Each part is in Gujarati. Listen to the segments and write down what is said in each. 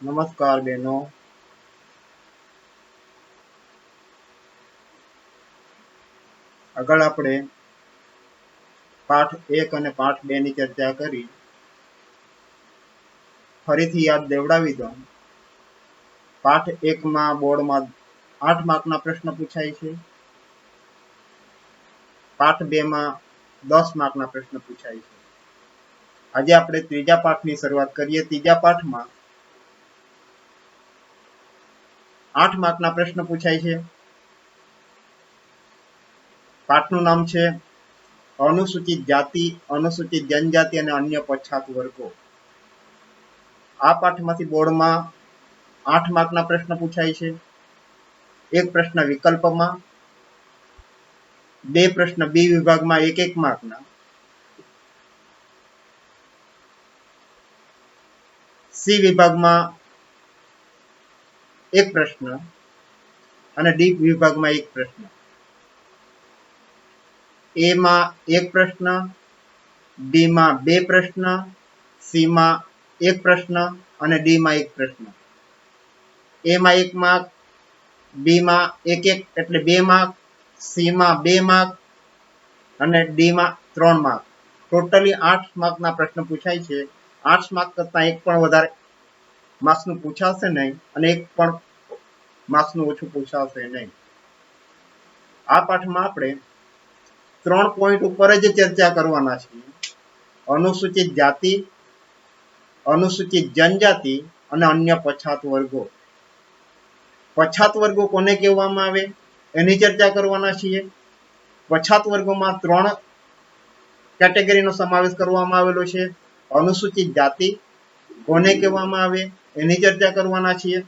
નમસ્કાર બહેનો. આગળ આપણે પાઠ 1 અને પાઠ 2 ની ચર્ચા કરી. ફરીથી યાદ દેવડાવી દઉં. પાઠ 1 માં બોર્ડમાં 8 માર્કના પ્રશ્ન પૂછાય છે. પાઠ 2 માં 10 માર્કના પ્રશ્ન પૂછાય છે. આજે આપણે ત્રીજા પાઠની શરૂઆત કરીએ. ત્રીજા પાઠમાં 8 માર્કના પ્રશ્ન પૂછાય છે. પાઠનું નામ છે અનુસૂચિત જાતિ, અનુસૂચિત જનજાતિ અને અન્ય પછાત વર્ગો. આ પાઠમાંથી બોર્ડમાં 8 માર્કના પ્રશ્ન પૂછાય છે. એક પ્રશ્ન વિકલ્પમાં, 2 પ્રશ્ન બી વિભાગમાં 1 માર્કના, સી વિભાગમાં 1 પ્રશ્ન અને ડી વિભાગમાં 1 પ્રશ્ન. એ માં 1 પ્રશ્ન, બી માં 2 પ્રશ્ન, સી માં 1 પ્રશ્ન અને ડી માં 1 પ્રશ્ન. એ માં 1 માર્ક, બી માં 1 એટલે 2 માર્ક, સી માં 2 માર્ક અને ડી માં 3 માર્ક. ટોટલી 8 માર્કના પ્રશ્ન પૂછાય છે. 8 માર્ક કરતા એક પણ વધારે માર્ક્સનું પૂછાશે નહીં અને એક પણ માર્ક્સનું ઓછું પૂછાશે નહીં. આ પાઠમાં આપણે 3 પોઈન્ટ ઉપર જ ચર્ચા કરવાના છીએ. અનુસૂચિત જાતિ, અનુસૂચિત જનજાતિ અને અન્ય પછાત વર્ગો. પછાત વર્ગો કોને કહેવામાં આવે એની ચર્ચા કરવાના છીએ. પછાત વર્ગોમાં 3 કેટેગરીનો સમાવેશ કરવામાં આવેલો છે. અનુસૂચિત જાતિ કોને કહેવામાં આવે એની ચર્ચા કરવાના છીએ.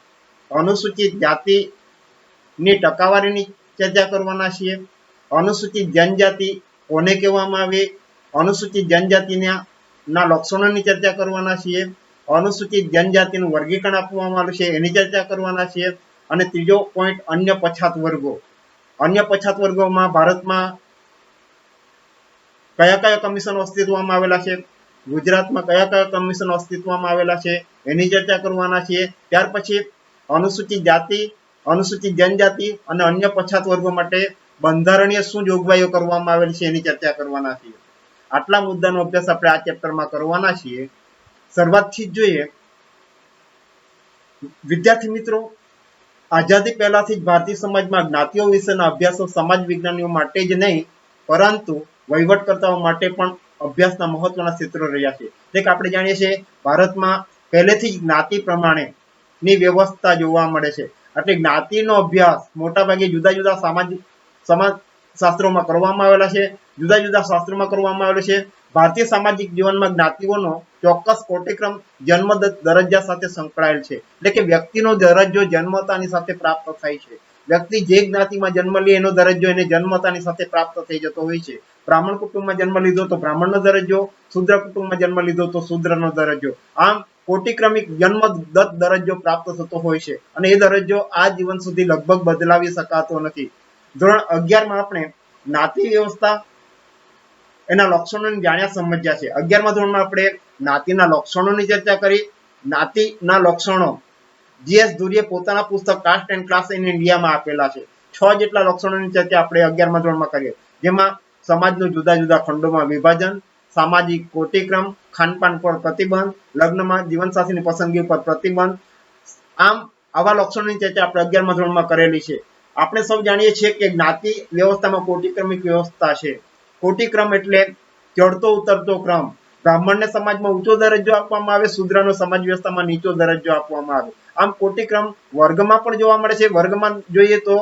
અનુસૂચિત જાતિની ટકાવારીની ચર્ચા કરવાના છીએ. અનુસૂચિત જનજાતિ કોને કહેવામાં આવે, અનુસૂચિત જનજાતિના લક્ષણોની ચર્ચા કરવાના છીએ. અનુસૂચિત જનજાતિનું વર્ગીકરણ આપવામાં આવ્યું છે એની ચર્ચા કરવાના છીએ. અને ત્રીજો પોઈન્ટ અન્ય પછાત વર્ગો. અન્ય પછાત વર્ગોમાં ભારતમાં કયા કયા કમિશનો અસ્તિત્વમાં આવેલા છે, ગુજરાતમાં કયા કયા કમિશનો અસ્તિત્વમાં આવેલા છે એની ચર્ચા કરવાના છીએ. ત્યાર પછી અનુસૂચિત જાતિ, અનુસૂચિત જનજાતિ અને અન્ય પછાત વર્ગો માટે બંધારણીય શું જોગવાઈઓ કરવામાં આવેલી છે એની ચર્ચા કરવાના છીએ. આટલા મુદ્દાનો અભ્યાસ આપણે આ ચેપ્ટરમાં કરવાના છીએ. શરૂઆતથી જ જોઈએ. વિદ્યાર્થી મિત્રો, આઝાદી પહેલાથી જ ભારતીય સમાજમાં જ્ઞાતિઓ વિશેના અભ્યાસો સમાજ વિજ્ઞાનીઓ માટે જ નહીં પરંતુ વહીવટકર્તાઓ માટે પણ અભ્યાસના મહત્વના ક્ષેત્રો રહ્યા છે. એટલે કે આપણે જાણીએ છીએ ભારતમાં પહેલેથી જ જ્ઞાતિ પ્રમાણેની વ્યવસ્થા જોવા મળે છે. એટલે જ્ઞાતિનો અભ્યાસ મોટાભાગે જુદા જુદા સમાજ શાસ્ત્રોમાં કરવામાં આવેલા છે. જુદા જુદા શાસ્ત્રોમાં કરવામાં આવેલો છે. ભારતીય સામાજિક જીવનમાં જ્ઞાતિઓનો ચોક્કસ કોટિક્રમ જન્મ દરજ્જા સાથે સંકળાયેલ છે. એટલે કે વ્યક્તિનો દરજ્જો જન્મતાની સાથે પ્રાપ્ત થાય છે. વ્યક્તિ જે જ્ઞાતિમાં જન્મ લે એનો દરજ્જો એને જન્મતાની સાથે પ્રાપ્ત થઈ જતો હોય છે. બ્રાહ્મણ કુટુંબમાં જન્મ લીધો તો બ્રાહ્મણનો દરજ્જો, શૂદ્ર કુટુંબમાં જન્મ લીધો તો શૂદ્રનો દરજ્જો. આમ કોટિક્રમિક જન્મદત્ત દરજ્જો પ્રાપ્ત થતો હોય છે અને એ દરજ્જો આ જીવન સુધી લગભગ બદલાવી શકાતો નથી. ધોરણ 11માં આપણે જ્ઞાતિ વ્યવસ્થા એના લક્ષણોને જાણ્યા સમજ્યા છે. 11મા ધોરણમાં આપણે જ્ઞાતિના લક્ષણોની ચર્ચા કરી. જ્ઞાતિના લક્ષણો જીએસ ધુરીએ પોતાના પુસ્તક કાસ્ટ એન્ડ ક્લાસ ઇન ઇન્ડિયામાં આપેલા છે. 6 જેટલા લક્ષણોની ચર્ચા આપણે 11મા ધોરણમાં કરીએ. જેમાં સમાજનું જુદા જુદા ખંડોમાં વિભાજન, સામાજિક કોટિક્રમ, ખાનપાન પર પ્રતિબંધ, લગ્નમાં જીવનસાથીની પસંદગી પર પ્રતિબંધ. આમ આવા લક્ષણોની ચર્ચા આપણે 11મા ધોરણમાં કરેલી છે. આપણે સૌ જાણીએ છીએ કે જ્ઞાતિ વ્યવસ્થામાં કોટિક્રમિક વ્યવસ્થા છે. કોટિક્રમ એટલે ચડતો ઉતરતો ક્રમ. બ્રાહ્મણને સમાજમાં ઊંચો દરજ્જો આપવામાં આવે, શૂદ્રનો સમાજ વ્યવસ્થામાં નીચો દરજ્જો આપવામાં આવે. આમ કોટિક્રમ વર્ગમાં પણ જોવા મળે છે. વર્ગમાં જોઈએ તો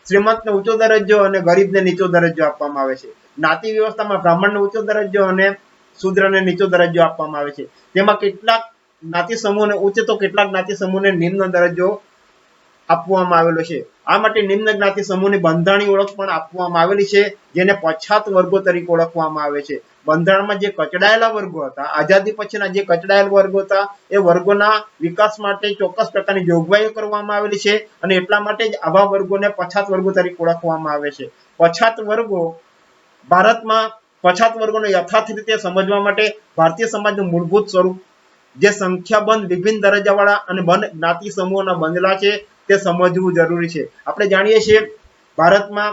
શ્રીમંતને ઊંચો દરજ્જો અને ગરીબને નીચો દરજ્જો આપવામાં આવે છે. જ્ઞાતિ વ્યવસ્થામાં બ્રાહ્મણને ઊંચો દરજ્જો અને શૂદ્રને નીચો દરજ્જો આપવામાં આવે છે. તેમાં કેટલાક જ્ઞાતિ સમૂહને ઉચ્ચ તો કેટલાક જ્ઞાતિ સમૂહને નિમ્ન દરજ્જો આપવામાં આવેલો છે. આ માટે નિમ્ન જ્ઞાતિ સમૂહની બંધારણીય ઓળખ પણ આપવામાં આવેલી છે, જેને પછાત વર્ગો તરીકે ઓળખવામાં આવે છે. બંધારણમાં જે કચડાયેલા વર્ગો હતા, આઝાદી પછીના જે કચડાયેલા વર્ગો હતા, એ વર્ગોના વિકાસ માટે ચોક્કસ પ્રકારની જોગવાઈઓ કરવામાં આવેલી છે અને એટલા માટે જ આવા વર્ગોને પછાત વર્ગો તરીકે ઓળખવામાં આવે છે. પછાત વર્ગો ભારતમાં પછાત વર્ગોને યથાર્થ રીતે સમજવા માટે ભારતીય સમાજનું મૂળભૂત સ્વરૂપ જે સંખ્યાબંધ વિભિન્ન દરજ્જાવાળા અને બંધ જ્ઞાતિ સમૂહોના બંધલા છે તે સમજવું જરૂરી છે. આપણે જાણીએ છીએ ભારતમાં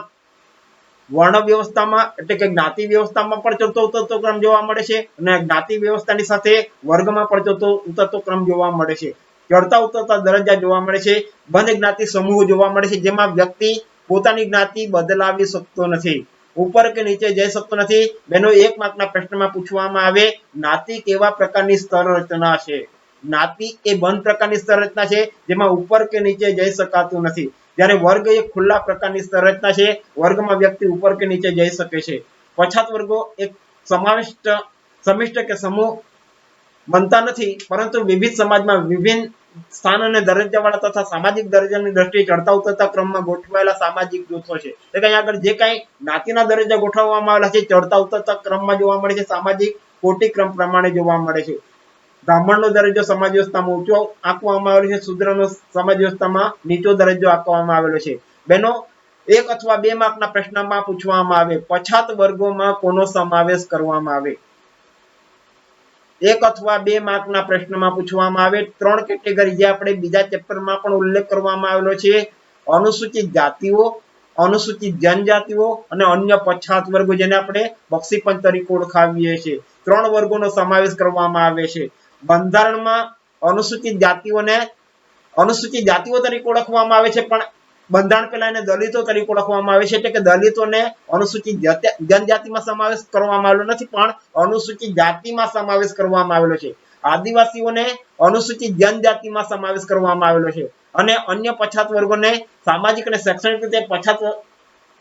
વર્ણ વ્યવસ્થામાં એટલે કે જ્ઞાતિ વ્યવસ્થામાં પણ ચડતો ઉતરતો ક્રમ જોવા મળે છે અને જ્ઞાતિ વ્યવસ્થાની સાથે વર્ગમાં પણ ચડતો ઉતરતો ક્રમ જોવા મળે છે. ચડતા ઉતરતા દરજ્જા જોવા મળે છે. બંધ જ્ઞાતિ સમૂહ જોવા મળે છે જેમાં વ્યક્તિ પોતાની જ્ઞાતિ બદલાવી શકતો નથી, ઉપર કે નીચે જઈ શકતો નથી. બેનો 1 માર્કના પ્રશ્નમાં પૂછવામાં આવે જ્ઞાતિ કેવા પ્રકારની સ્તર રચના છે. જ્ઞાતિ એ બંધ પ્રકારની સ્તર રચના છે જેમાં ઉપર કે નીચે જઈ શકાતું નથી, જ્યારે વર્ગ એ ખુલ્લા પ્રકારની સ્તર રચના છે. વર્ગમાં વ્યક્તિ ઉપર કે નીચે જઈ શકે છે. પછાત વર્ગો એક સમિષ્ટ કે સમૂહ બનતા નથી, પરંતુ વિવિધ સમાજમાં વિભિન્ન સ્થાન અને દરજ્જાવાળા તથા સામાજિક દરજ્જાની દ્રષ્ટિએ ચડતા ઉતરતા ક્રમમાં ગોઠવાયેલા સામાજિક જૂથો છે. એટલે કે આગળ જે કાંઈ જ્ઞાતિના દરજ્જા ગોઠવવામાં આવેલા છે ચડતા ઉતરતા ક્રમમાં જોવા મળે છે, સામાજિક કોટી ક્રમ પ્રમાણે જોવા મળે છે. બ્રાહ્મણનો દરજ્જો સમાજ વ્યવસ્થામાં ઊંચો આંકવામાં આવેલો છે, શૂદ્રનો સમાજ વ્યવસ્થામાં નીચો દરજ્જો આંકવામાં આવેલો છે. બેનો 1 અથવા 2 માર્કના પ્રશ્નમાં પૂછવામાં આવે પછાત વર્ગોમાં કોનો સમાવેશ કરવામાં આવે. 1 અથવા 2 માર્કના પ્રશ્નમાં પૂછવામાં આવે 3 કેટેગરી જે આપણે બીજા ચેપ્ટરમાં પણ ઉલ્લેખ કરવામાં આવેલો છે. અનુસૂચિત જાતિઓ, અનુસૂચિત જનજાતિઓ અને અન્ય પછાત વર્ગો જેને આપણે બક્ષીપંચ તરીકે ઓળખાવીએ છીએ. 3 વર્ગોનો સમાવેશ કરવામાં આવે છે. બંધારણમાં અનુસૂચિત જાતિઓ તરીકે ઓળખવામાં આવે છે, પણ બંધારણ પહેલા એને દલિતો તરીકે ઓળખવામાં આવે છે. એટલે કે દલિતોને અનુસૂચિત જનજાતિમાં સમાવેશ કરવામાં આવેલો નથી, પણ અનુસૂચિત જાતિમાં સમાવેશ કરવામાં આવેલો છે. આદિવાસીઓને અનુસૂચિત જનજાતિમાં સમાવેશ કરવામાં આવેલો છે અને અન્ય પછાત વર્ગોને સામાજિક અને શૈક્ષણિક રીતે પછાત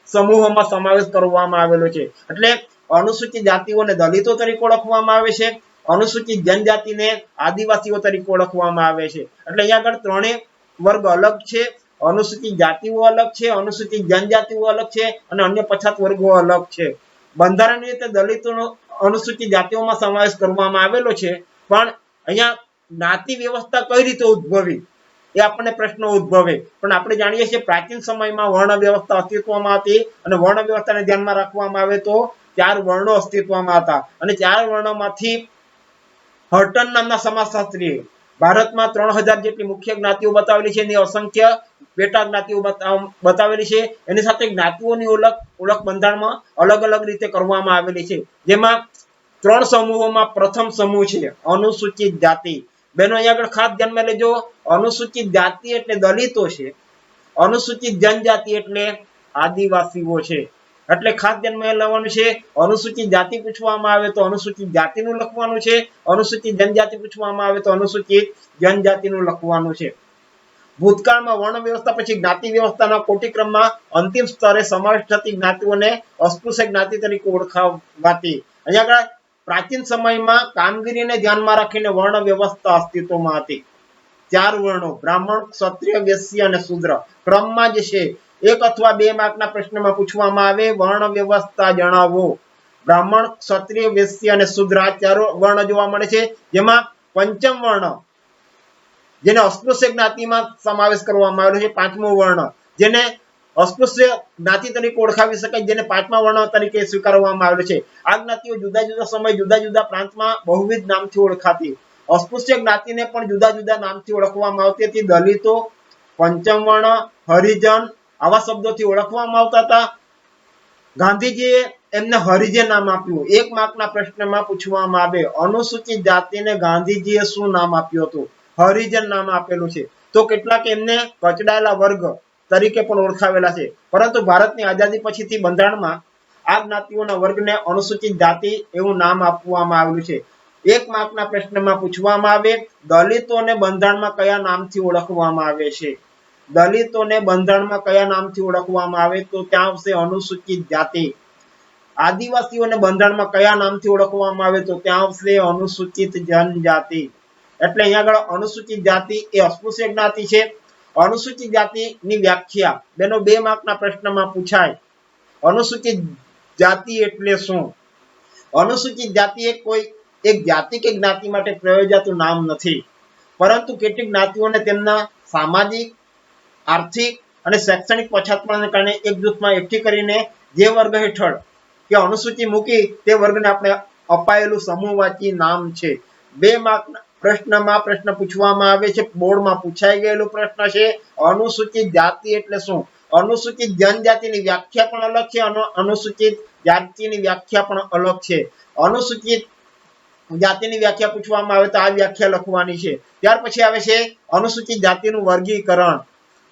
સમૂહોમાં સમાવેશ કરવામાં આવેલો છે. એટલે અનુસૂચિત જાતિઓને દલિતો તરીકે ઓળખવામાં આવે છે, અનુસૂચિત જનજાતિને આદિવાસીઓ તરીકે ઓળખવામાં આવે છે. એટલે અહીંયા આગળ 3 વર્ગ અલગ છે. અનુસૂચિત જાતિઓ અલગ છે, અનુસૂચિત જનજાતિઓ અલગ છે અને અન્ય પછાત વર્ગો અલગ છે. બંધારણની રીતે દલિતોનો અનુસૂચિત જાતિઓમાં સમાવેશ કરવામાં આવેલો છે, પણ અહીંયા જ્ઞાતિ વ્યવસ્થા કઈ રીતે ઉદ્ભવી એ આપણને પ્રશ્ન ઉદ્ભવે. પણ આપણે જાણીએ છીએ પ્રાચીન સમયમાં વર્ણ વ્યવસ્થા અસ્તિત્વમાં હતી અને વર્ણ વ્યવસ્થાને ધ્યાનમાં રાખવામાં આવે તો 4 વર્ણો અસ્તિત્વમાં હતા અને 4 વર્ણોમાંથી હર્ટન નામના સમાજશાસ્ત્રીએ ભારતમાં 3000 જેટલી મુખ્ય જ્ઞાતિઓ બતાવેલી છે, એની અસંખ્ય પેટા જ્ઞાતિઓ બતાવેલી છે. એની સાથે જ્ઞાતિઓની ઓળખ બંધારણમાં અલગ અલગ રીતે કરવામાં આવેલી છે, જેમાં 3 સમૂહોમાં પ્રથમ સમૂહ છે અનુસૂચિત જાતિ. બેનો અહીંયા આગળ ખાસ ધ્યાનમાં લેજો, અનુસૂચિત જાતિ એટલે દલિતો છે, અનુસૂચિત જનજાતિ એટલે આદિવાસીઓ છે. એટલે ખાસ ધ્યાનમાં લેવાનું છે, અનુસૂચિત જાતિ પૂછવામાં આવે તો અનુસૂચિત જાતિનું લખવાનું છે, અનુસૂચિત જનજાતિ પૂછવામાં આવે તો અનુસૂચિત જનજાતિનું લખવાનું છે. ભૂતકાળમાં વર્ણ વ્યવસ્થા પછી જ્ઞાતિ વ્યવસ્થાના કોટિક્રમમાં અંતિમ સ્તરે સમાવેશ થતી જ્ઞાતિઓને અસ્પૃશ્ય જ્ઞાતિ તરીકે ઓળખાવાતી. અહીંયા આગળ પ્રાચીન સમયમાં કામગીરીને ધ્યાનમાં રાખીને વર્ણ વ્યવસ્થા અસ્તિત્વમાં હતી. 4 વર્ણો બ્રાહ્મણ, ક્ષત્રિય, વૈશ્ય અને શૂદ્ર ક્રમમાં જ છે. 1 અથવા 2 માર્કના પ્રશ્નમાં પૂછવામાં આવે વર્ણ વ્યવસ્થા જણાવો. બ્રાહ્મણ, ક્ષત્રિય, વૈશ્ય અને શૂદ્ર આ 4 વર્ણ જોવા મળે છે, જેમાં પંચમ વર્ણ જેને અસ્પૃશ્ય જ્ઞાતિમાં સમાવેશ કરવામાં આવેલો છે, 5મો વર્ણ જેને અસ્પૃશ્ય જ્ઞાતિ તરીકે ઓળખાવી શકાય, જેને 5મા વર્ણ તરીકે સ્વીકારવામાં આવેલો છે. આ જ્ઞાતિઓ જુદા જુદા સમય જુદા જુદા પ્રાંતમાં બહુવિધ નામથી ઓળખાતી. અસ્પૃશ્ય જ્ઞાતિને પણ જુદા જુદા નામથી ઓળખવામાં આવતી હતી. દલિતો, પંચમ વર્ણ, હરિજન આવા શબ્દોથી ઓળખવામાં આવતા હતા. ગાંધીજીએ એમને હરિજન નામ આપ્યું. 1 માર્કના પ્રશ્નમાં પૂછવામાં આવે અનુસૂચિત જાતિને ગાંધીજીએ શું નામ આપ્યું હતું? હરિજન નામ આપેલું છે. તો કેટલાક એમને કચડાયેલા વર્ગ તરીકે પણ ઓળખાવેલા છે, પરંતુ ભારતની આઝાદી પછીથી બંધારણમાં આ જ્ઞાતિઓના વર્ગને અનુસૂચિત જાતિ એવું નામ આપવામાં આવ્યું છે. 1 માર્કના પ્રશ્નમાં પૂછવામાં આવે દલિતોને બંધારણમાં કયા નામથી ઓળખવામાં આવે છે? દલિતોને બંધારણમાં કયા નામથી ઓળખવામાં આવે તો ત્યાં આવશે અનુસૂચિત જાતિ. આદિવાસીઓને બંધારણમાં કયા નામથી ઓળખવામાં આવે તો ત્યાં આવશે અનુસૂચિત જનજાતિ. એટલે અહીંયા આગળ અનુસૂચિત જાતિ એ અસ્પૃશ્ય જ્ઞાતિ છે. અનુસૂચિત જાતિની વ્યાખ્યા બેનો 2 માર્કના પ્રશ્નમાં પૂછાય. અનુસૂચિત જાતિ એટલે શું? અનુસૂચિત જાતિ એ કોઈ એક જાતિ કે જ્ઞાતિ માટે પ્રયોજાતું નામ નથી, પરંતુ કેટલીક જ્ઞાતિઓને તેમના સામાજિક, આર્થિક અને શૈક્ષણિક પછાતપણાને કારણે એક જૂથમાં એકઠી કરીને જે વર્ગ હેઠળ કે અનુસૂચિ મૂકી તે વર્ગને આપણે અપાયેલું સમૂહવાચી નામ છે. 2 માર્કના પ્રશ્નમાં પ્રશ્ન પૂછવામાં આવે છે, બોર્ડમાં પૂછાઈ ગયેલો પ્રશ્ન છે. અનુસૂચિત જાતિ એટલે શું? અનુસૂચિત જનજાતિની વ્યાખ્યા પણ અલગ છે અને અનુસૂચિત જાતિની વ્યાખ્યા પણ અલગ છે. અનુસૂચિત જાતિની વ્યાખ્યા પૂછવામાં આવે તો આ વ્યાખ્યા લખવાની છે. ત્યાર પછી આવે છે અનુસૂચિત જાતિનું વર્ગીકરણ.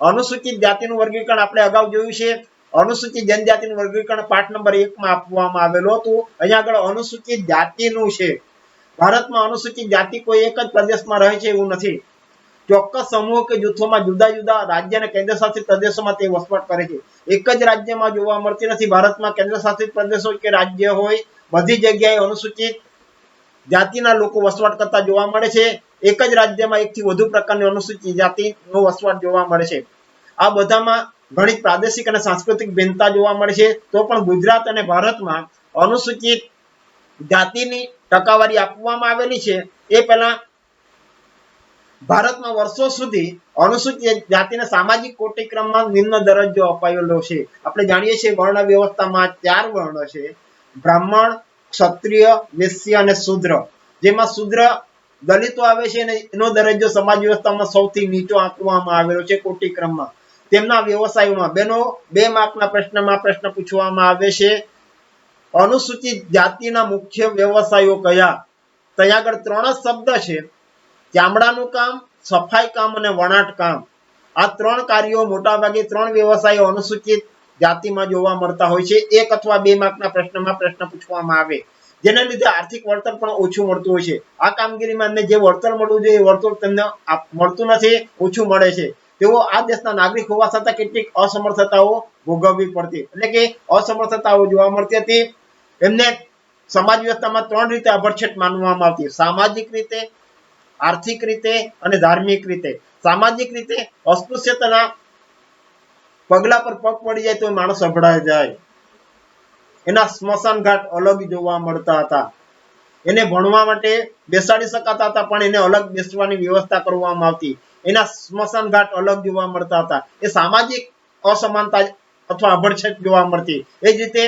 અનુસૂચિત જાતિનું વર્ગીકરણ આપણે અગાઉ જોયું છે. અનુસૂચિત જનજાતિનું વર્ગીકરણ પાઠ નંબર 1 માં આપવામાં આવેલું હતું. અહીંયા આગળ અનુસૂચિત જાતિનું છે. ભારતમાં અનુસૂચિત જાતિ કોઈ એક જ પ્રદેશમાં રહે છે એવું નથી. ચોક્કસ સમૂહ કે જૂથોમાં જુદા જુદા રાજ્ય અને કેન્દ્ર શાસિત પ્રદેશોમાં તે વસવાટ કરે છે. એક જ રાજ્યમાં જોવા મળતી નથી. ભારતમાં કેન્દ્ર શાસિત પ્રદેશો કે રાજ્ય હોય, બધી જગ્યાએ અનુસૂચિત જાતિના લોકો વસવાટ કરતા જોવા મળે છે. એક જ રાજ્યમાં એકથી વધુ પ્રકારની અનુસૂચિત જાતિનો વસવાટ જોવા મળે છે. આ બધામાં ઘણી પ્રાદેશિક અને સાંસ્કૃતિક ભિન્નતા જોવા મળે છે. તો પણ ગુજરાત અને ભારતમાં અનુસૂચિત જાતિની ટકાવારી આપવામાં આવેલી છે. એ પહેલા ભારતમાં વર્ષો સુધી અનુસૂચિત જાતિને સામાજિક કોટિક્રમમાં નિમ્ન દરજ્જો અપાયેલો છે. આપણે જાણીએ છીએ વર્ણ વ્યવસ્થામાં 4 વર્ણ છે: બ્રાહ્મણ, ક્ષત્રિય, વૈશ્ય અને શૂદ્ર. જેમાં શૂદ્ર દલિતો આવે છે અને એનો દરજ્જો સમાજ વ્યવસ્થામાં સૌથી નીચો આંકવામાં આવેલો છે કોટિક્રમમાં. તેમના વ્યવસાયોમાં બેનો 2 માર્કના પ્રશ્નમાં પ્રશ્ન પૂછવામાં આવે છે. અનુસૂચિત જાતિના મુખ્ય વ્યવસાયો કયા? ત્યાં આગળ 3 જ શબ્દ છે: ચામડાનું કામ, સફાઈ કામ અને વણાટ કામ. આ 3 કાર્યો મોટાભાગે 3 વ્યવસાયો અનુસૂચિત જાતિમાં જોવા મળતા હોય છે. 1 અથવા 2 માર્કના પ્રશ્નમાં પ્રશ્ન પૂછવામાં આવે, જેને લીધે આર્થિક વળતર પણ ઓછું મળતું હોય છે. આ કામગીરીમાં એમને જે વળતર મળવું જોઈએ એ વળતર તેમને મળતું નથી, ઓછું મળે છે. તેઓ આ દેશના નાગરિક હોવા છતાં કેટલીક અસમર્થતાઓ ભોગવવી પડતી, એટલે કે અસમર્થતાઓ જોવા મળતી હતી. એમને સમાજ વ્યવસ્થામાં 3 રીતે આભડછેટ માનવામાં આવતી: સામાજિક રીતે, આર્થિક રીતે અને ધાર્મિક રીતે. સામાજિક રીતે અસ્પૃશ્યતાના પગલા પર પગ પડી જાય તો માણસ અભડાઈ જાય. એના સ્મશાન ઘાટ અલગ જોવા મળતા હતા. એને ભણવા માટે બેસાડી શકાતા હતા, પણ એને અલગ બેસવાની વ્યવસ્થા કરવામાં આવતી. એના સ્મશાન ઘાટ અલગ જોવા મળતા હતા. એ સામાજિક અસમાનતા અથવા આભડછેટ જોવા મળતી. એ જ રીતે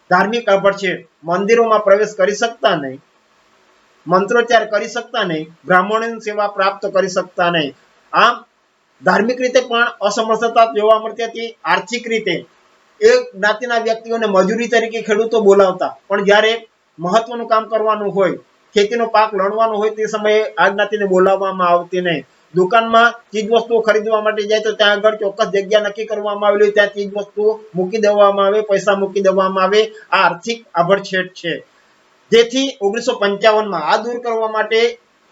ધાર્મિક આભડછેટ, મંદિરોમાં પ્રવેશ કરી શકતા નહીં, મંત્રોચ્ચાર કરી શકતા નહીં, બ્રાહ્મણોની સેવા પ્રાપ્ત કરી શકતા નહીં. આમ ધાર્મિક રીતે પણ અસમર્થતા જોવા મળતી હતી. આર્થિક રીતે એ જ્ઞાતિના વ્યક્તિઓને મજૂરી તરીકે ખેડૂતો બોલાવતા, પણ જ્યારે મહત્વનું કામ કરવાનું હોય, ખેતીનો પાક લણવાનો હોય, તે સમયે આ જ્ઞાતિને બોલાવવામાં આવતી નહીં. દુકાનમાં ચીજ વસ્તુઓ ખરીદવા માટે જાય તો ત્યાં આગળ ચોક્કસ જગ્યા નક્કી કરવામાં આવેલી, ત્યાં ચીજ વસ્તુઓ મૂકી દેવામાં આવે, પૈસા મૂકી દેવામાં આવે. આ આર્થિક આભડછેટ છે. જેથી 1955માં આ દૂર કરવા માટે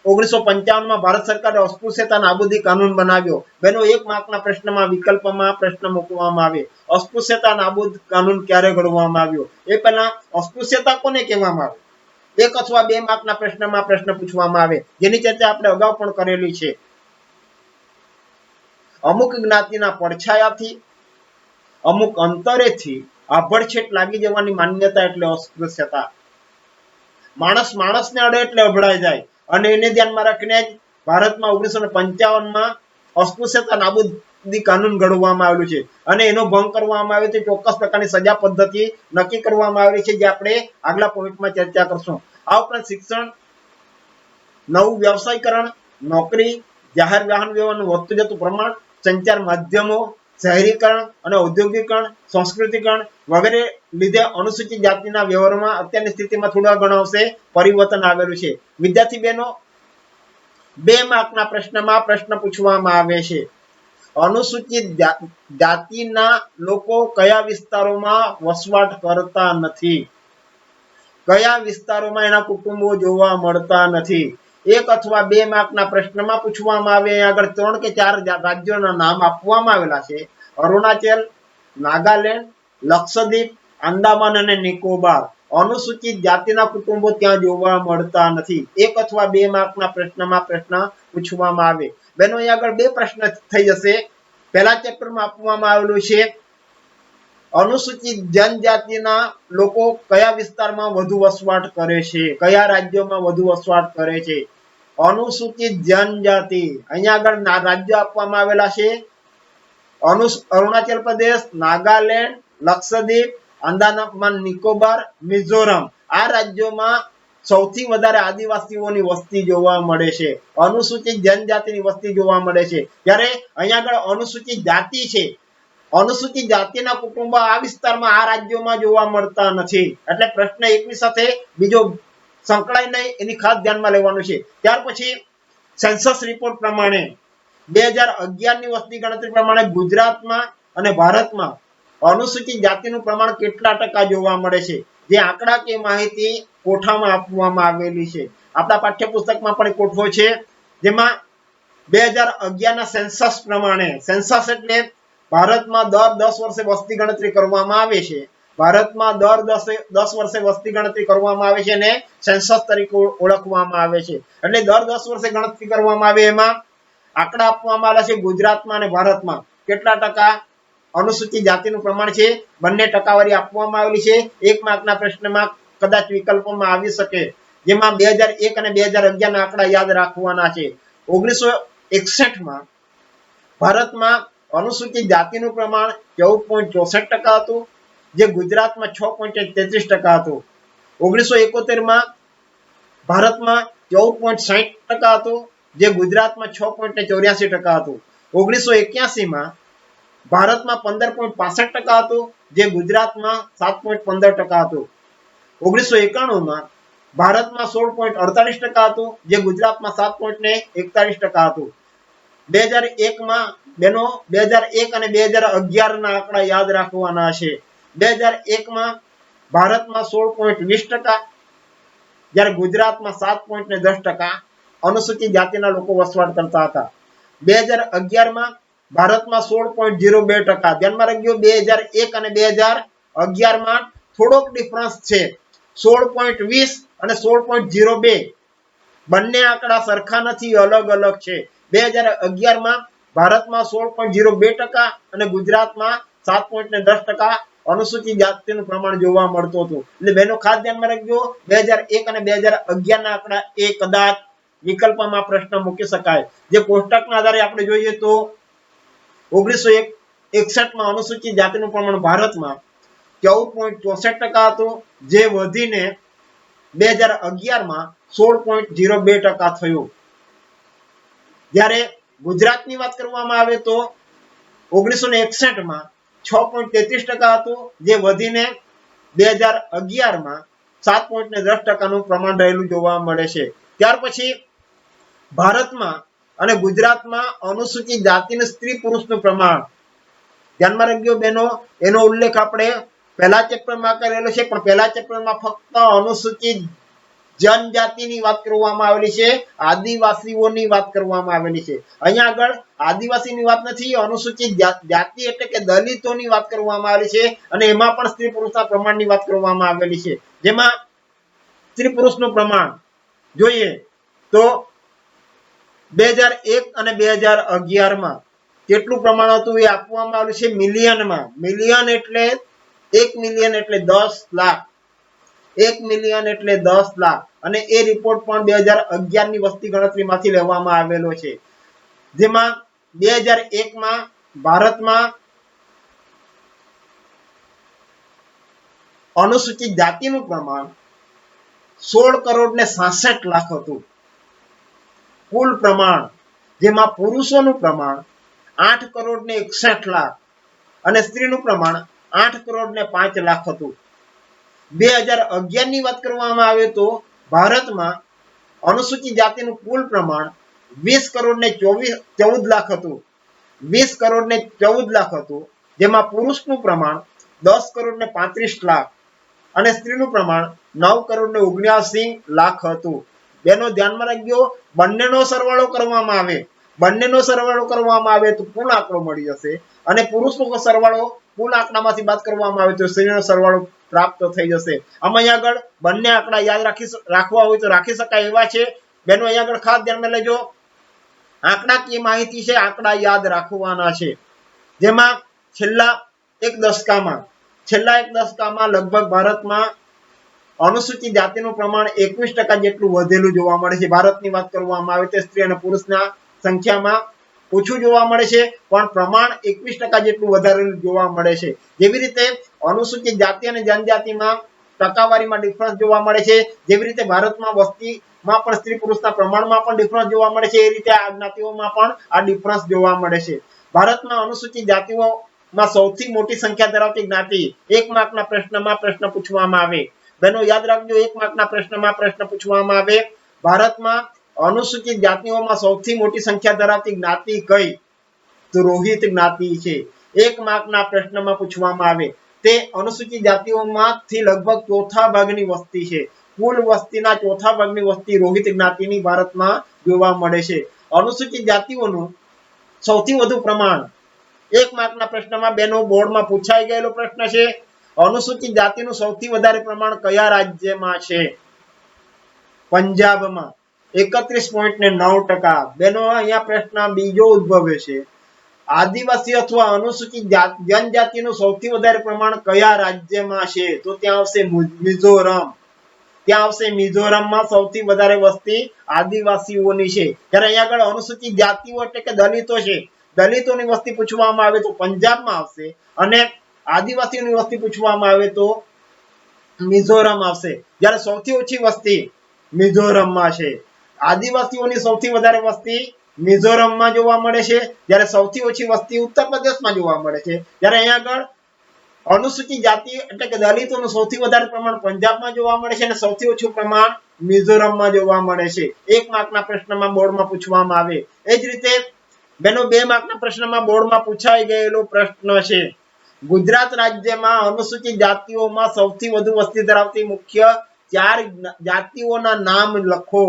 1955માં ભારત સરકારે અસ્પૃશ્યતા નાબૂદી કાનૂન બનાવ્યો. બેનો 1 માર્કના પ્રશ્નમાં વિકલ્પમાં પ્રશ્ન મૂકવામાં આવે: અસ્પૃશ્યતા નાબૂદ કાનૂન ક્યારે ઘડવામાં આવ્યો? એ પહેલા અસ્પૃશ્યતા કોને કહેવામાં આવે? 1 અથવા 2 માર્કના પ્રશ્નમાં પ્રશ્ન પૂછવામાં આવે, જેની ચર્ચા આપણે અગાઉ પણ કરેલી છે. અમુક જ્ઞાતિના પડછાયાથી, અમુક અંતરેથી આભડછેટ લાગી જવાની માન્યતા એટલે અસ્પૃશ્યતા. માણસ માણસને અડે એટલે અભડાઈ જાય. અને એને ધ્યાનમાં રાખીને ભારતમાં 1955માં અસ્પૃશ્યતા નાબૂદી કાનૂન ઘડવામાં આવેલું છે. અને એનો ભંગ કરવામાં આવે તો ચોક્કસ પ્રકારની સજા પદ્ધતિ નક્કી કરવામાં આવેલી છે, જે આપણે આગલા પોઈન્ટમાં ચર્ચા કરશું. આ ઉપરાંત શિક્ષણ, નવું વ્યવસાયીકરણ, નોકરી, જાહેર વાહન વ્યવહારનું વધતું જતું પ્રમાણ, સંચાર માધ્યમો, શહેરીકરણ અને ઔદ્યોગિકરણ, સંસ્કૃતિકરણ વગેરે લીધે અનુસૂચિત જાતિના વ્યવહારોમાં અત્યારની સ્થિતિમાં થોડા ઘણા અંશે પરિવર્તન આવેલું છે. વિદ્યાર્થી બહેનો, 2 માર્કના પ્રશ્નમાં પ્રશ્ન પૂછવામાં આવે છે: અનુસૂચિત જાતિના લોકો કયા વિસ્તારોમાં વસવાટ કરતા નથી? કયા વિસ્તારોમાં એના કુટુંબો જોવા મળતા નથી? 1 અથવા 2 માર્કના પ્રશ્નમાં પૂછવામાં આવે. આગળ 3 કે 4 રાજ્યોના નામ આપવામાં આવેલા છે: અરુણાચલ, નાગાલેન્ડ, લક્ષદ્વીપ, આંદામાન અને નિકોબાર. અનુસૂચિત જાતિના કુટુંબો ત્યાં જોવા મળતા નથી. 1 અથવા 2 માર્કના પ્રશ્નમાં પ્રશ્ન પૂછવામાં આવે. બેનો અહીં આગળ 2 પ્રશ્ન થઈ જશે. પહેલા ચેપ્ટરમાં આપવામાં આવેલું છે અનુસૂચિત જનજાતિના લોકો કયા વિસ્તારમાં વધુ વસવાટ કરે છે, કયા રાજ્યોમાં વધુ વસવાટ કરે છે. અનુસૂચિત જનજાતિ, અહીંયા આગળ રાજ્યો આપવામાં આવેલા છે: અરુણાચલ પ્રદેશ, નાગાલેન્ડ, લક્ષદ્વીપ, આંદામાન નિકોબાર, મિઝોરમ. આ રાજ્યોમાં સૌથી વધારે આદિવાસીઓની વસ્તી જોવા મળે છે, અનુસૂચિત જનજાતિની વસ્તી જોવા મળે છે. જ્યારે અહીંયા આગળ અનુસૂચિત જાતિ છે, અનુસૂચિત જાતિના કુટુંબો આ વિસ્તારમાં આ રાજ્યોમાં જોવા મળતા નથી. એટલે પ્રશ્ન એકની સાથે બીજો સંકળાય નહીં, એની ખાસ ધ્યાનમાં લેવાનું છે. ત્યાર પછી સેન્સસ રિપોર્ટ પ્રમાણે 2011ની વસ્તી ગણતરી પ્રમાણે ગુજરાતમાં અને ભારતમાં અનુસૂચિત જાતિનું પ્રમાણ કેટલા ટકા જોવા મળે છે, જે આંકડાકીય માહિતી કોઠામાં આપવામાં આવેલી છે. આપણા પાઠ્યપુસ્તકમાં પણ કોઠો છે, જેમાં 2011ના સેન્સસ પ્રમાણે, સેન્સસ એટલે ભારતમાં દર 10 વર્ષે વસ્તી ગણતરી કરવામાં આવે છે. ભારતમાં દર 10 વર્ષે વસ્તી ગણતરી કરવામાં આવે છે અને સેન્સસ તરીકે ઓળખવામાં આવે છે. એટલે દર 10 વર્ષે ગણતરી કરવામાં આવે, એમાં આંકડા આપવામાં આવ્યા છે ગુજરાતમાં અને ભારતમાં કેટલા ટકા અનુસૂચિત જાતિનું પ્રમાણ છે. બંને ટકાવારી આપવામાં આવેલી છે. એક માર્કના પ્રશ્નમાં કદાચ વિકલ્પોમાં આવી શકે, જેમાં 2001 અને 2011ના આંકડા યાદ રાખવાના છે. 1961માં ભારતમાં અનુસૂચિત જાતિનું પ્રમાણ 14.64% હતું, જે ગુજરાતમાં 6.33% હતું. 1971માં ભારતમાં 14.60% હતું, જે ગુજરાતમાં 6.84% હતું. 1981માં ભારતમાં 15.65% હતું, જે ગુજરાતમાં 7.15% હતું. 1991માં ભારતમાં 16.48% હતું, જે ગુજરાતમાં 7.41% હતું. 2001માં બેનો 2001 અને 2011ના આંકડા યાદ રાખવાના છે. 2001માં ભારતમાં 16.20%, જ્યારે ગુજરાતમાં 7.10% અનુસૂચિત જાતિના લોકો વસવાટ કરતા હતા. 2011માં ભારતમાં 16.02%. ધ્યાનમાં રાખજો, 2001 અને 2011માં થોડોક ડિફરન્સ છે, 16.20 અને 16.02. બંને આંકડા સરખા નથી, અલગ અલગ છે. 2011માં ભારતમાં 16.02% અને ગુજરાતમાં 7.10% અનુસૂચિત જાતિનું પ્રમાણ જોવા મળતું હતું. એટલે બેનો ખાસ ધ્યાનમાં રાખજો, 2001 અને 2011ના આંકડા એ કદાચ વિકલ્પમાં પ્રશ્ન મૂકી શકાય. જે કોષ્ટકના આધારે આપણે જોઈએ તો 1961માં અનુસૂચિત જાતિનું પ્રમાણ ભારતમાં 14.64% હતું, જે વધીને 2011માં 16.02% થયું. જ્યારે ગુજરાતની વાત કરવામાં આવે તો 1961માં 6.33% હતું, જે વધીને 2011માં 7.10%નું પ્રમાણ રહેલું જોવા મળે છે. ત્યાર પછી ભારતમાં અને ગુજરાતમાં અનુસૂચિત જાતિનું સ્ત્રી પુરુષનું પ્રમાણ ધ્યાનમાં રાખજો બેનો, એનો ઉલ્લેખ આપણે પહેલા ચેપ્ટરમાં કરેલો છે, પણ પહેલા ચેપ્ટરમાં ફક્ત અનુસૂચિત જનજાતિની વાત કરવામાં આવેલી છે, આદિવાસીઓની વાત કરવામાં આવેલી છે. અહીંયા આગળ આદિવાસીની વાત નથી, અનુસૂચિત જાતિ એટલે કે દલિતોની વાત કરવામાં આવેલી છે, અને એમાં પણ સ્ત્રી પુરુષના પ્રમાણની વાત કરવામાં આવેલી છે. જેમાં સ્ત્રી પુરુષનું પ્રમાણ જોઈએ તો 2001 અને 2011માં કેટલું પ્રમાણ હતું એ આપવામાં આવેલું છે મિલિયનમાં. મિલિયન એટલે 1 મિલિયન એટલે 10 લાખ, 1 મિલિયન એટલે 10 લાખ. અને એ રિપોર્ટ પણ 2011ની વસ્તી ગણતરીમાંથી લેવામાં આવેલો છે. જેમાં 2001માં ભારતમાં અનુસૂચિત જાતિનું પ્રમાણ 16,66,00,000 હતું કુલ પ્રમાણ, જેમાં પુરુષોનું પ્રમાણ 8,61,00,000 અને સ્ત્રીનું પ્રમાણ 8,05,00,000 હતું. 2011ની વાત કરવામાં આવે તો ભારતમાં અનુસૂચિત જાતિનું કુલ પ્રમાણ 20,14,14 હતું, 20,14,14 હતું, જેમાં પુરુષનું પ્રમાણ 10,35,00,000 અને સ્ત્રીનું પ્રમાણ 9,79,00,000 હતું. બેનો ધ્યાનમાં રાખજો, બંનેનો સરવાળો કરવામાં આવે તો કુલ આંકડો મળી જશે, અને પુરુષનો સરવાળો કુલ આંકડામાંથી બાદ કરવામાં આવે તો સ્ત્રીનો સરવાળો પ્રાપ્ત થઈ જશે. આમાં અહીંયા આગળ બંને આંકડા યાદ રાખવા હોય તો રાખી શકાય એવા છે. બેનો અહીંયા આગળ ખાસ ધ્યાનમાં લેજો, આંકડાકીય માહિતી છે, આંકડા યાદ રાખવાના છે. જેમાં છેલ્લા એક દશકામાં લગભગ ભારતમાં અનુસૂચિત જાતિનું પ્રમાણ 21% જેટલું વધેલું જોવા મળે છે. ભારતની વાત કરવામાં આવે તો સ્ત્રી અને પુરુષના સંખ્યામાં ઓછું જોવા મળે છે, પણ પ્રમાણ 21% જેટલું વધારેલું જોવા મળે છે. જેવી રીતે અનુસૂચિત જાતિ અને જનજાતિમાં ટકાવારીમાં ડિફરન્સ જોવા મળે છે, જેવી રીતે ભારતમાં વસ્તીમાં પણ સ્ત્રી પુરુષના પ્રમાણમાં પણ ડિફરન્સ જોવા મળે છે, એ રીતે આ જ્ઞાતિઓમાં પણ આ ડિફરન્સ જોવા મળે છે. ભારતમાં અનુસૂચિત જાતિઓમાં સૌથી મોટી સંખ્યા ધરાવતી જ્ઞાતિ 1 માર્કના પ્રશ્નમાં પ્રશ્ન પૂછવામાં આવે. બહેનો યાદ રાખજો, 1 માર્કના પ્રશ્નમાં પ્રશ્ન પૂછવામાં આવે, ભારતમાં અનુસૂચિત જાતિઓમાં સૌથી મોટી સંખ્યા ધરાવતી જ્ઞાતિ કઈ? તો રોહિત જ્ઞાતિ છે. 1 માર્કના પ્રશ્નમાં પૂછવામાં આવે. તે અનુસૂચિત જાતિઓમાંથી લગભગ ચોથા ભાગની વસ્તી છે. કુલ વસ્તીના ચોથા ભાગની વસ્તી રોહિત જ્ઞાતિની ભારતમાં જોવા મળે છે. અનુસૂચિત જાતિઓનું સૌથી વધુ પ્રમાણ 1 માર્કના પ્રશ્નમાં બેનો બોર્ડમાં પૂછાઈ ગયેલો પ્રશ્ન છે. અનુસૂચિત જાતિનું સૌથી વધારે પ્રમાણ કયા રાજ્યમાં છે? પંજાબમાં 31.9%. બેનો અહીંયા પ્રશ્ન બીજો ઉદ્ભવે છે. આદિવાસી અથવા અનુસૂચિત જનજાતિનું સૌથી વધારે પ્રમાણ કયા રાજ્યમાં છે? તો ત્યાં આવશે મિઝોરમ. ત્યાં આવશે મિઝોરમમાં સૌથી વધારે વસ્તી આદિવાસીઓની છે. જ્યારે અહીંયા આગળ અનુસૂચિત જાતિઓ એટલે કે દલિતો છે, દલિતોની વસ્તી પૂછવામાં આવે તો પંજાબમાં આવશે, અને આદિવાસીઓની વસ્તી પૂછવામાં આવે તો મિઝોરમ આવશે. જ્યારે સૌથી ઓછી વસ્તી મિઝોરમમાં છે. આદિવાસીઓની સૌથી વધારે વસ્તી મિઝોરમમાં જોવા મળે છે, જ્યારે સૌથી ઓછી વસ્તી ઉત્તર પ્રદેશમાં જોવા મળે છે. જ્યારે અહીંયા આગળ અનુસૂચિત જાતિ એટલે કે દલિતોનું સૌથી વધારે પ્રમાણ પંજાબમાં જોવા મળે છે અને સૌથી ઓછું પ્રમાણ મિઝોરમમાં જોવા મળે છે. 1 માર્કના પ્રશ્નમાં બોર્ડમાં પૂછવામાં આવે. એ જ રીતે બેનો 2 માર્કના પ્રશ્નમાં બોર્ડમાં પૂછાઈ ગયેલો પ્રશ્ન છે. ગુજરાત રાજ્યમાં અનુસૂચિત જાતિઓમાં સૌથી વધુ વસ્તી ધરાવતી મુખ્ય 4 જાતિઓના નામ લખો.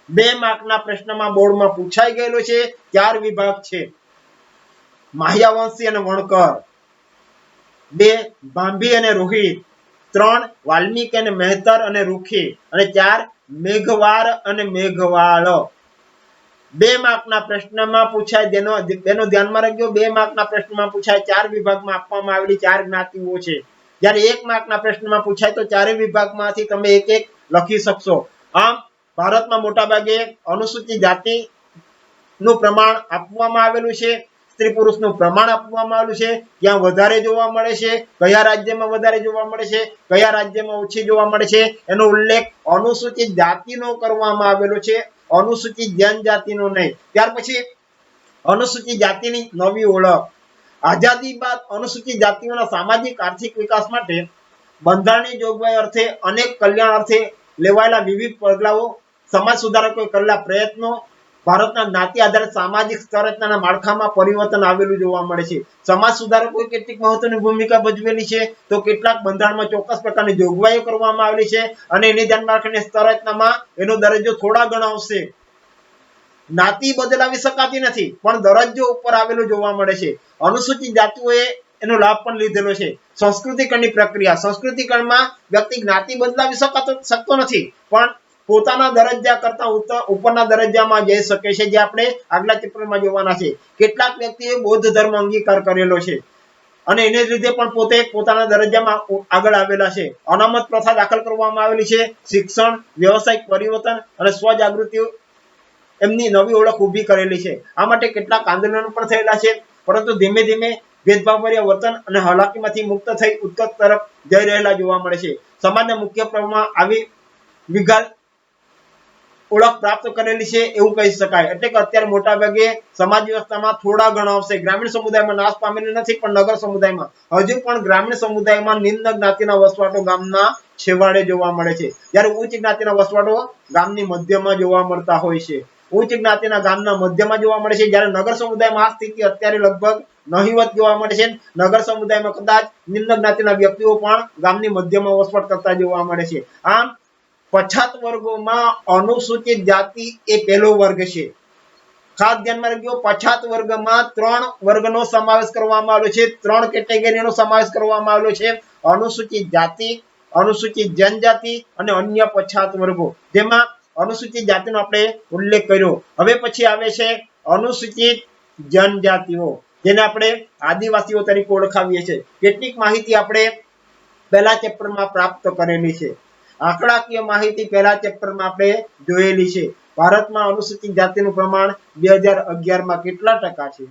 2 માર્કના પ્રશ્નમાં બોર્ડમાં પૂછાઈ ગયેલો છે. 4 વિભાગ છે: માહ્યાવંશી અને વણકર, 2 ભાંભી અને રોહિત, 3 વાલ્મીકી અને મહેતર અને રૂખી, અને 4 મેઘવાર અને મેઘવાળ. 2 માર્કના પ્રશ્નમાં પૂછાય, તેનો ધ્યાનમાં રાખજો. 2 માર્કના પ્રશ્નમાં પૂછાય 4 વિભાગમાં આપવામાં આવેલી 4 જ્ઞાતિઓ છે. જ્યારે 1 માર્કના પ્રશ્નમાં પૂછાય તો 4 વિભાગમાંથી તમે એક એક લખી શકશો. આમ ભારતમાં મોટાભાગે અનુસૂચિત જાતિનું પ્રમાણ આપવામાં આવેલું છે, સ્ત્રી પુરુષનું પ્રમાણ આપવામાં આવેલું છે. ક્યાં વધારે જોવા મળે છે, કયા રાજ્યમાં વધારે જોવા મળે છે, કયા રાજ્યમાં ઓછી જોવા મળે છે, એનો ઉલ્લેખ અનુસૂચિત જાતિનો કરવામાં આવેલો છે, અનુસૂચિત જનજાતિનો નહીં. ત્યાર પછી અનુસૂચિત જાતિની નવી ઓળખ. આઝાદી બાદ અનુસૂચિત જાતિઓના સામાજિક આર્થિક વિકાસ માટે બંધારણીય જોગવાઈ અર્થે અનેક કલ્યાણ અર્થે લેવાયેલા વિવિધ પગલાઓ, સમાજ સુધારકોએ કરેલા પ્રયત્નો, ભારતના જ્ઞાતિ આધારિત સામાજિક સંરચનાના માળખામાં પરિવર્તન આવેલું જોવા મળે છે. સમાજ સુધારકોએ કેટલીક મહત્વની ભૂમિકા ભજવેલી છે, તો કેટલાક બંધારણમાં ચોક્કસ પ્રકારની જોગવાઈઓ કરવામાં આવેલી છે, અને એની ધ્યાનમાં રાખીને સંરચનામાં એનો દરજ્જો થોડા ગણાવશે. જ્ઞાતિ બદલાવી શકાતી નથી, પણ દરજ્જો ઉપર આવેલો જોવા મળે છે. અનુસૂચિત જાતિઓએ એનો લાભ પણ લીધેલો છે. સંસ્કૃતિકરણની પ્રક્રિયા. સંસ્કૃતિકરણમાં વ્યક્તિ જ્ઞાતિ બદલાવી શકતો નથી, પણ પોતાના દરજ્જા કરતા ઉપરના દરજ્જામાં જઈ શકે છે, જે આપણે આગલા ચેપ્ટરમાં જોવાના છે. કેટલાક વ્યક્તિએ બૌદ્ધ ધર્મ અંગીકાર કરેલો છે અને એને લીધે પણ પોતે પોતાના દરજ્જામાં આગળ આવેલા છે. અનામત પ્રથા દાખલ કરવામાં આવેલી છે. શિક્ષણ, વ્યવસાયિક પરિવર્તન અને સ્વજાગૃતિ એમની નવી ઓળખ ઊભી કરેલી છે. આ માટે કેટલાક આંદોલનો પણ થયેલા છે, પરંતુ ધીમે ધીમે ભેદભાવભર્યા વર્તન અને હલાકીમાંથી મુક્ત થઈ ઉત્કર્ષ તરફ જઈ રહેલા જોવા મળે છે. સમાજના મુખ્ય પ્રવાહમાં આવી વિઘાત ઓળખ પ્રાપ્ત કરેલી છે એવું કહી શકાય. એટલે કે અત્યારે મોટા ભાગે સમાજ વ્યવસ્થામાં થોડા ઘણા અંશે ગ્રામીણ સમુદાયમાં નાશ પામેલી નથી, પણ નગર સમુદાયમાં હજુ પણ ગ્રામીણ સમુદાયમાં નિમ્ન જ્ઞાતિના વસવાટો ગામના છેવાડે જોવા મળે છે, જ્યારે ઉચ્ચ જ્ઞાતિના વસવાટો ગામની મધ્યમાં જોવા મળતા હોય છે. ઉચ્ચ જ્ઞાતિના ગામના મધ્યમાં જોવા મળે છે, જ્યારે નગર સમુદાયમાં આ સ્થિતિ અત્યારે લગભગ નહિવત જોવા મળે છે. નગર સમુદાયમાં કદાચ નિમ્ન જ્ઞાતિના વ્યક્તિઓ પણ ગામની મધ્યમાં વસવાટ કરતા જોવા મળે છે. આમ પછાત વર્ગોમાં અનુસૂચિત જાતિ એ પહેલો વર્ગ છે. ખાસ ધ્યાનમાં રાખજો, પછાત વર્ગમાં 3 વર્ગનો સમાવેશ કરવામાં આવ્યો છે, 3 કેટેગરીનો સમાવેશ કરવામાં આવ્યો છે: અનુસૂચિત જાતિ, અનુસૂચિત જનજાતિ અને અન્ય પછાત વર્ગો, જેમાં અનુસૂચિત જાતિનો આપણે ઉલ્લેખ કર્યો. હવે પછી આવે છે અનુસૂચિત જનજાતિઓ, જેને આપણે આદિવાસીઓ તરીકે ઓળખાવીએ છીએ. કેટલીક માહિતી આપણે પહેલા ચેપ્ટરમાં પ્રાપ્ત કરેલી છે. આંકડાકીય માહિતી પહેલા ચેપ્ટરમાં આપણે જોયેલી છે. ભારતમાં અનુસૂચિત જાતિનું પ્રમાણ 2011માં કેટલા ટકા છે?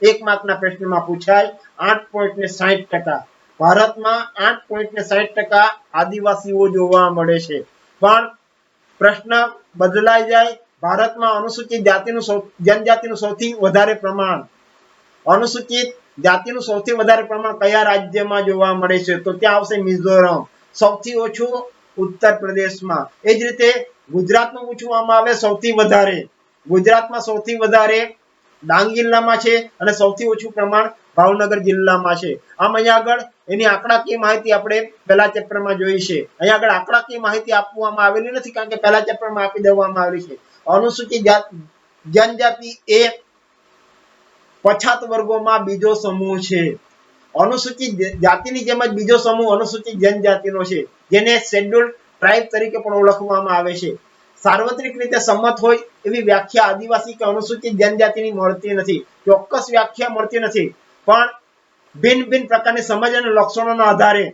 1 માર્કના પ્રશ્નમાં પૂછાય 8.60%. ભારતમાં 8.60% આદિવાસીઓ જોવા મળે છે. પણ પ્રશ્ન બદલાઈ જાય, ભારતમાં અનુસૂચિત જનજાતિનું સૌથી વધારે પ્રમાણ અનુસૂચિત જાતિનું સૌથી વધારે પ્રમાણ કયા રાજ્યમાં જોવા મળે છે? તો ત્યાં આવશે મિઝોરમ. સૌથી ઓછું ઉત્તર પ્રદેશમાં. એ જ રીતે ગુજરાતનું પૂછવામાં આવે, સૌથી વધારે ગુજરાતમાં સૌથી વધારે ડાંગ જિલ્લામાં છે અને સૌથી ઓછું પ્રમાણ ભાવનગર જિલ્લામાં છે. આમ અહીંયા આગળ એની આંકડાકીય માહિતી આપણે પહેલા ચેપ્ટરમાં જોઈ છે. અહીંયા આગળ આંકડાકીય માહિતી આપવામાં આવેલી નથી, કારણ કે પહેલા ચેપ્ટરમાં આપી દેવામાં આવેલી છે. અનુસૂચિત જનજાતિ એ પછાત વર્ગોમાં બીજો સમૂહ છે. અનુસૂચિત જાતિની જેમ જ બીજો સમૂહ અનુસૂચિત જનજાતિનો છે, જેને શેડ્યુલ્ડ ટ્રાઇબ તરીકે પણ ઓળખવામાં આવે છે. સાર્વત્રિક રીતે સંમત હોય એવી વ્યાખ્યા આદિવાસી કે અનુસૂચિત જનજાતિની મળતી નથી. ચોક્કસ વ્યાખ્યા મળતી નથી, પણ ભિન્ન ભિન્ન પ્રકારની સમજ અને લક્ષણોના આધારે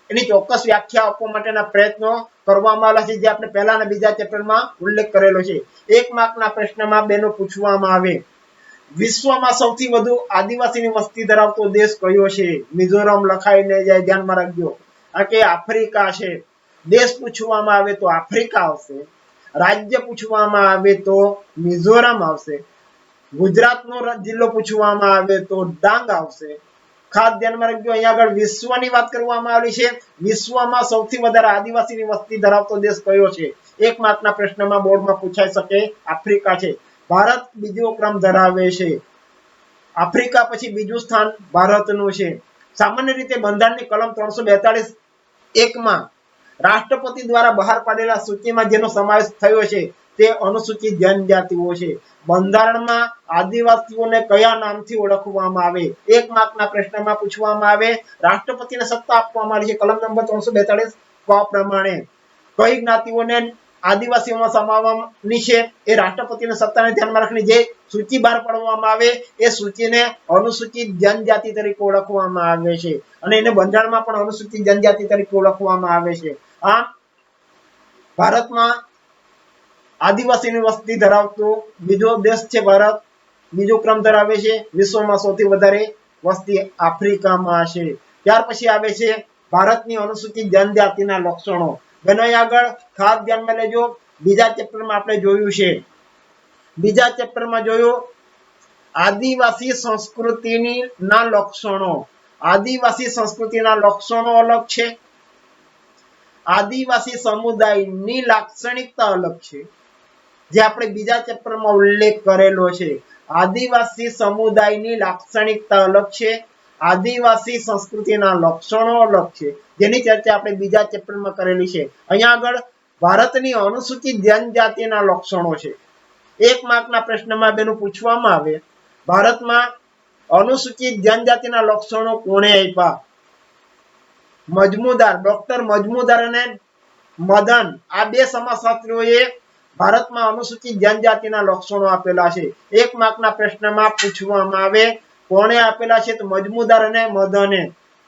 એની ચોક્કસ વ્યાખ્યા આપવા માટેના પ્રયત્નો કરવામાં આવેલા છે, જે આપણે પહેલા અને બીજા ચેપ્ટરમાં ઉલ્લેખ કરેલો છે. 1 માર્કના પ્રશ્નમાં બેનો પૂછવામાં આવે, વિશ્વમાં સૌથી વધુ આદિવાસીની વસ્તી ધરાવતો દેશ કયો છે? મિઝોરમ લખાઈને જાય, ધ્યાનમાં રાખજો. આ કે આફ્રિકા છે. દેશ પૂછવામાં આવે તો આફ્રિકા આવશે. રાજ્ય પૂછવામાં આવે તો મિઝોરમ આવશે. ગુજરાતનો જિલ્લો પૂછવામાં આવે તો ડાંગ આવશે. ખાસ ધ્યાનમાં રાખજો, અહીંયા આગળ વિશ્વની વાત કરવામાં આવી છે. વિશ્વમાં સૌથી વધારે આદિવાસીની વસ્તી ધરાવતો દેશ કયો છે? 1 માર્કના પ્રશ્નમાં બોર્ડમાં પૂછાઈ શકે, આફ્રિકા છે. ભારત બીજો ક્રમ ધરાવે છે. આફ્રિકા પછી બીજું સ્થાન ભારતનું છે. સામાન્ય રીતે બંધારણની કલમ 342(1) રાષ્ટ્રપતિ દ્વારા બહાર પાડેલા સૂચિમાં જેનો સમાવેશ થયો છે તે અનુસૂચિત જનજાતિઓ છે. બંધારણમાં આદિવાસીઓને કયા નામથી ઓળખવામાં આવે? 1 માર્કના પ્રશ્નમાં પૂછવામાં આવે. રાષ્ટ્રપતિને સત્તા આપવામાં આવી છે કલમ નંબર 342 પ્રમાણે. કઈ જ્ઞાતિઓને આદિવાસીઓમાં સમાવવાની છે એ રાષ્ટ્રપતિની સત્તાને ધ્યાનમાં રાખીને જે સૂચિ બહાર પાડવામાં આવે એ સૂચિને અનુસૂચિત જનજાતિ તરીકે ઓળખવામાં આવે છે, અને એને બંધારણમાં પણ અનુસૂચિત જનજાતિ તરીકે ઓળખવામાં આવે છે. આમ ભારતમાં આદિવાસીની વસ્તી ધરાવતો બીજો દેશ છે ભારત. બીજો ક્રમ ધરાવે છે. વિશ્વમાં સૌથી વધારે વસ્તી આફ્રિકામાં છે. ત્યાર પછી આવે છે ભારતની અનુસૂચિત જનજાતિના લક્ષણો. બનો આગળ ખાસ ધ્યાનમાં લેજો, બીજા ચેપ્ટરમાં આપણે જોયું છે. બીજા ચેપ્ટરમાં જોયું આદિવાસી સંસ્કૃતિના લક્ષણો. આદિવાસી સંસ્કૃતિના લક્ષણો અલગ છે, આદિવાસી સમુદાયની લાક્ષણિકતા અલગ છે, જે આપણે બીજા ચેપ્ટરમાં ઉલ્લેખ કરેલો છે. આદિવાસી સમુદાયની લાક્ષણિકતા અલગ છે, આદિવાસી સંસ્કૃતિના લક્ષણો અલગ છે, જેની ચર્ચા આપણે બીજા ચેપ્ટરમાં કરેલી છે. અહીંયા આગળ ભારતની અનુસૂચિત જનજાતિના લક્ષણો છે. 1 માર્કના પ્રશ્નમાં બેનું પૂછવામાં આવે, ભારતમાં અનુસૂચિત જનજાતિના લક્ષણો કોણે આપ્યા? મજમુદાર, ડોક્ટર મજમુદાર અને મદન, આ બે સમાજશાસ્ત્રીઓએ ભારતમાં અનુસૂચિત જનજાતિના લક્ષણો આપેલા છે. 1 માર્કના પ્રશ્નમાં પૂછવામાં આવે, કોણે આપેલા છે? તો મજમુદાર અને મદને.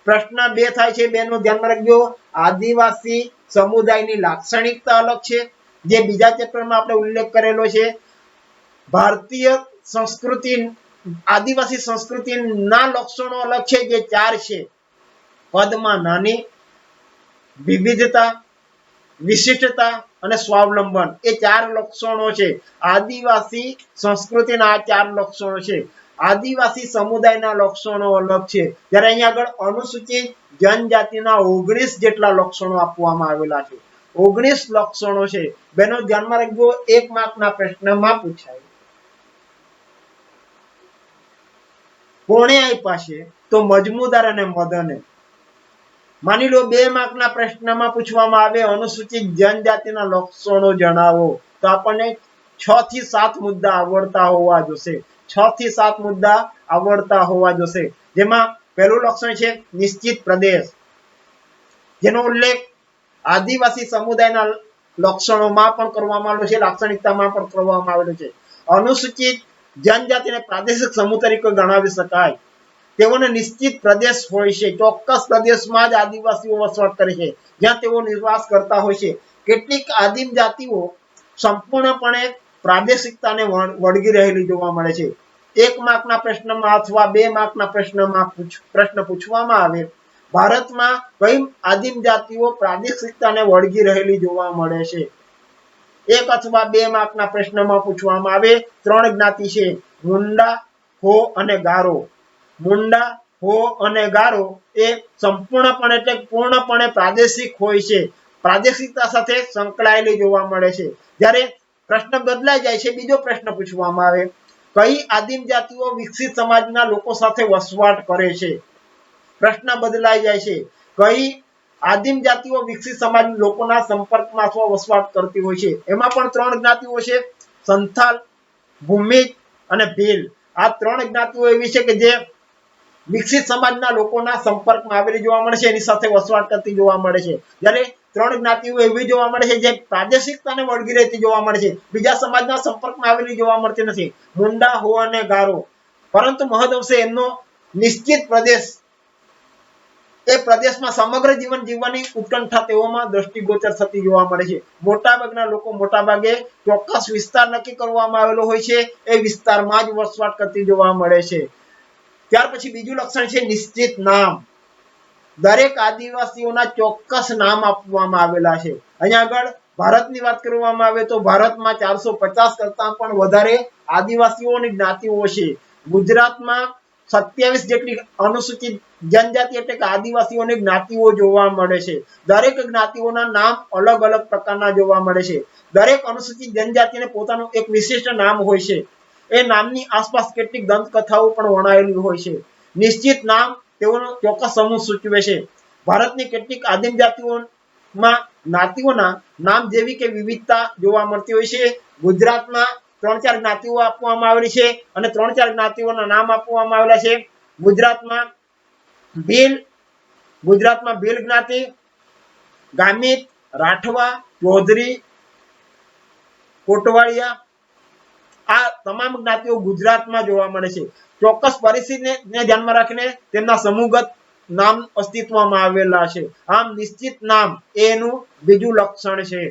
પ્રશ્ન 2 થાય છે, બેનું ધ્યાનમાં રાખજો. આદિવાસી સમુદાયની લાક્ષણિકતા અલગ છે, જે બીજા ચેપ્ટરમાં આપણે ઉલ્લેખ કરેલો છે. ભારતીય સંસ્કૃતિ, આદિવાસી સંસ્કૃતિના લક્ષણો અલગ છે, જે 4 છે. પદમાં નાની, વિવિધતા, વિશિષ્ટતા અને સ્વાવલંબન, એ 4 લક્ષણો છે. આદિવાસી સંસ્કૃતિના આ 4 લક્ષણો છે. આદિવાસી સમુદાયના લક્ષણો અલગ છે, જ્યારે અહીંયા આગળ અનુસૂચિત જનજાતિના 19 જેટલા લક્ષણો આપવામાં આવેલા છે. 19 લક્ષણો છે. બેનો ધ્યાનમાં રાખજો, 1 માર્કના પ્રશ્નમાં પૂછાય. કોણે આપ્યા છે? તો મજમુદાર અને મદને. માની લો 2 માર્કના પ્રશ્નમાં પૂછવામાં આવે અનુસૂચિત જનજાતિના લક્ષણો જણાવો, તો આપણને 6 થી 7 મુદ્દા આવડતા હોવા જોશે. 6 થી 7 મુદ્દા આવડતા હોવા જોશે. જેમાં પહેલું લક્ષણ છે નિશ્ચિત પ્રદેશ, જેનો ઉલ્લેખ આદિવાસી સમુદાયના લક્ષણોમાં પણ કરવામાં આવેલો છે, લાક્ષણિકતામાં પણ કરવામાં આવેલો છે. અનુસૂચિત જનજાતિને પ્રાદેશિક સમૂહ તરીકે ગણાવી શકાય. તેઓને નિશ્ચિત પ્રદેશ હોય છે, ચોક્કસ પ્રદેશમાં જ આદિવાસીઓ વસવાટ કરે છે, જ્યાં તેઓ નિવાસ કરતા હોય છે. કેટલીક આદિમ જાતિઓ સંપૂર્ણપણે પ્રાદેશિકતાને વળગી રહેલી જોવા મળે છે. 1 માર્કના પ્રશ્નમાં અથવા 2 માર્કના પ્રશ્નમાં પ્રશ્ન પૂછવામાં આવે, ભારતમાં કઈ આદિમ જાતિઓ પ્રાદેશિકતાને વળગી રહેલી જોવા મળે છે? 1 અથવા 2 માર્કના પ્રશ્નમાં પૂછવામાં આવે. 3 જ્ઞાતિ છે, મુંડા, હો અને ગારો. મુંડા, હો અને ગારો એ સંપૂર્ણપણે એટલે પૂર્ણપણે પ્રાદેશિક હોય છે, પ્રાદેશિકતા સાથે સંકળાયેલી જોવા મળે છે. જ્યારે પ્રશ્ન બદલાઈ જાય છે, બીજો પ્રશ્ન પૂછવામાં આવે, કઈ આદિમ જાતિઓ વિકસિત સમાજના લોકો સાથે વસવાટ કરે છે? પ્રશ્ન બદલાઈ જાય છે, કઈ આદિમ જાતિઓ વિકસિત સમાજ લોકોના સંપર્કમાં અથવા વસવાટ કરતી હોય છે? એમાં પણ 3 જ્ઞાતિઓ છે, સંથાલ, ભૂમિજ અને ભીલ. આ 3 જ્ઞાતિઓ એવી છે કે જે વિકસિત સમાજના લોકોના સંપર્કમાં આવેલી જોવા મળે છે, એની સાથે વસવાટ કરતી જોવા મળે છે. જ્યારે 3 જ્ઞાતિઓ એવી જોવા મળે છે જે પ્રાદેશિકતાને વળગી રહેતી જોવા મળે છે, બીજા સમાજના સંપર્કમાં આવેલી જોવા મળતી નથી, મુંડા, હો અને ગારો. પરંતુ મહદઅંશે એમનો નિશ્ચિત પ્રદેશ, એ પ્રદેશમાં સમગ્ર જીવન જીવવાની ઉત્કંઠા તેઓમાં દ્રષ્ટિગોચર થતી જોવા મળે છે. મોટાભાગના લોકો મોટાભાગે ચોક્કસ વિસ્તાર નક્કી કરવામાં આવેલો હોય છે, એ વિસ્તારમાં જ વસવાટ કરતી જોવા મળે છે. ત્યાર પછી બીજું લક્ષણ છે નિશ્ચિત નામ. દરેક આદિવાસીઓના ચોક્કસ નામ આપવામાં આવેલા છે. અહીંયા આગળ ભારતની વાત કરવામાં આવે તો ભારતમાં 450 કરતા પણ વધારે આદિવાસીઓની જ્ઞાતિઓ છે. ગુજરાતમાં 27 જેટલી અનુસૂચિત જનજાતિ એટલે કે આદિવાસીઓની જ્ઞાતિઓ જોવા મળે છે. દરેક જ્ઞાતિઓના નામ અલગ અલગ પ્રકારના જોવા મળે છે. દરેક અનુસૂચિત જનજાતિને પોતાનું એક વિશિષ્ટ નામ હોય છે. એ નામની આસપાસ કેટલીક દંતકથાઓ પણ વણાયેલી હોય છે. નિશ્ચિત નામ તેઓનો ચોક્કસ સમૂહ સૂચવે છે. ભારતની કેટલીક આદિમ જાતિઓમાં જ્ઞાતિઓના નામ જેવી કે વિવિધતા જોવા મળતી હોય છે. ગુજરાતમાં 3-4 જ્ઞાતિઓ આપવામાં આવેલી છે અને 3-4 જ્ઞાતિઓના નામ આપવામાં આવેલા છે. ગુજરાતમાં ભીલ જ્ઞાતિ, ગામિત, રાઠવા, ચૌધરી, કોટવાળિયા, આ તમામ જ્ઞાતિઓ ગુજરાતમાં જોવા મળે છે. ચોક્કસ પરિસ્થિતિને ધ્યાનમાં રાખીને તેમના સમૂહગત નામ અસ્તિત્વમાં આવેલા છે. આમ નિશ્ચિત નામ એનું બીજું લક્ષણ છે.